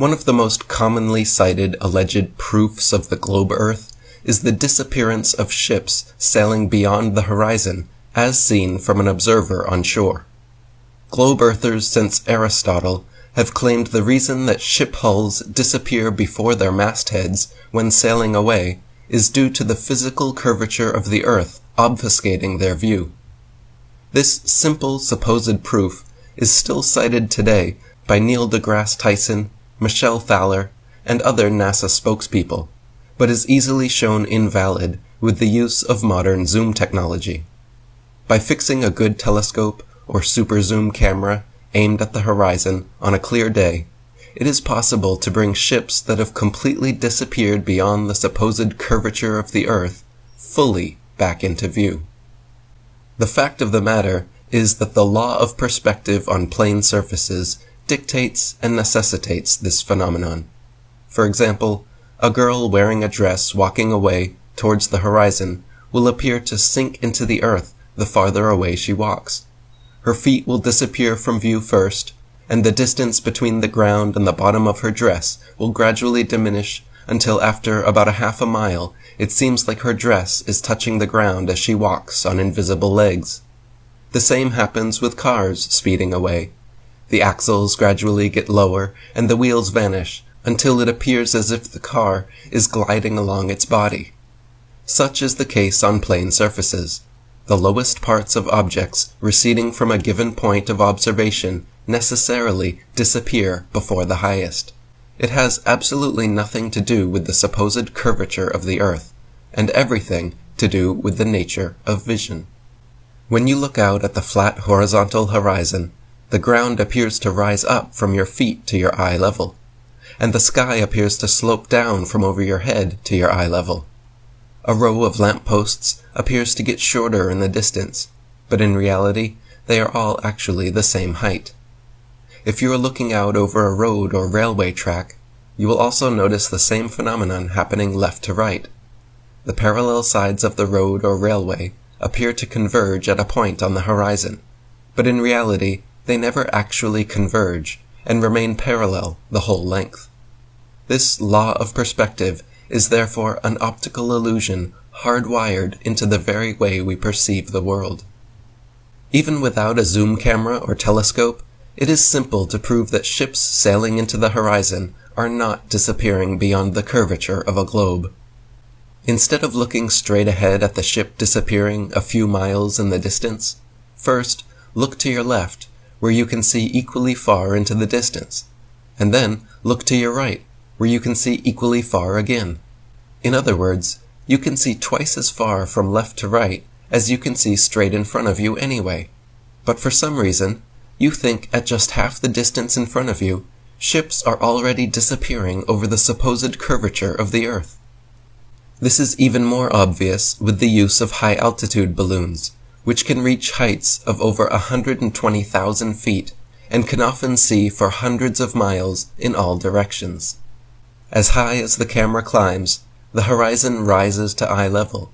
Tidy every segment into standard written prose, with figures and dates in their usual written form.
One of the most commonly cited alleged proofs of the globe Earth is the disappearance of ships sailing beyond the horizon as seen from an observer on shore. Globe Earthers since Aristotle have claimed the reason that ship hulls disappear before their mastheads when sailing away is due to the physical curvature of the Earth obfuscating their view. This simple supposed proof is still cited today by Neil deGrasse Tyson, Michelle Thaler, and other NASA spokespeople, but is easily shown invalid with the use of modern zoom technology. By fixing a good telescope or super zoom camera aimed at the horizon on a clear day, it is possible to bring ships that have completely disappeared beyond the supposed curvature of the Earth fully back into view. The fact of the matter is that the law of perspective on plane surfaces dictates and necessitates this phenomenon. For example, a girl wearing a dress walking away towards the horizon will appear to sink into the earth the farther away she walks. Her feet will disappear from view first, and the distance between the ground and the bottom of her dress will gradually diminish until after about a half a mile it seems like her dress is touching the ground as she walks on invisible legs. The same happens with cars speeding away. The axles gradually get lower and the wheels vanish until it appears as if the car is gliding along its body. Such is the case on plane surfaces. The lowest parts of objects receding from a given point of observation necessarily disappear before the highest. It has absolutely nothing to do with the supposed curvature of the Earth, and everything to do with the nature of vision. When you look out at the flat horizontal horizon, the ground appears to rise up from your feet to your eye level, and the sky appears to slope down from over your head to your eye level. A row of lampposts appears to get shorter in the distance, but in reality, they are all actually the same height. If you are looking out over a road or railway track, you will also notice the same phenomenon happening left to right. The parallel sides of the road or railway appear to converge at a point on the horizon, but in reality, they never actually converge and remain parallel the whole length. This law of perspective is therefore an optical illusion hardwired into the very way we perceive the world. Even without a zoom camera or telescope, it is simple to prove that ships sailing into the horizon are not disappearing beyond the curvature of a globe. Instead of looking straight ahead at the ship disappearing a few miles in the distance, first look to your left, where you can see equally far into the distance, and then look to your right, where you can see equally far again. In other words, you can see twice as far from left to right as you can see straight in front of you anyway. But for some reason, you think at just half the distance in front of you, ships are already disappearing over the supposed curvature of the Earth. This is even more obvious with the use of high-altitude balloons, which can reach heights of over 120,000 feet and can often see for hundreds of miles in all directions. As high as the camera climbs, the horizon rises to eye level,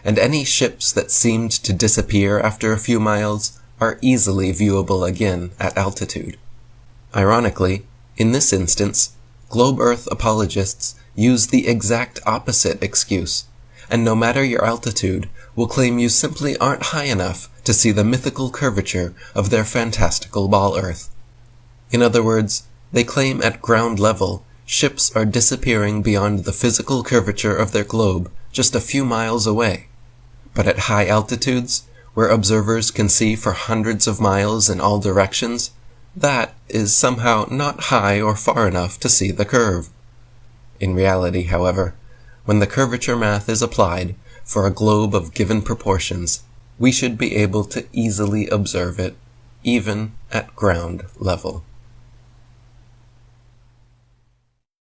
and any ships that seemed to disappear after a few miles are easily viewable again at altitude. Ironically, in this instance, globe Earth apologists use the exact opposite excuse, and no matter your altitude, will claim you simply aren't high enough to see the mythical curvature of their fantastical ball Earth. In other words, they claim at ground level, ships are disappearing beyond the physical curvature of their globe just a few miles away. But at high altitudes, where observers can see for hundreds of miles in all directions, that is somehow not high or far enough to see the curve. In reality, however, when the curvature math is applied for a globe of given proportions, we should be able to easily observe it, even at ground level.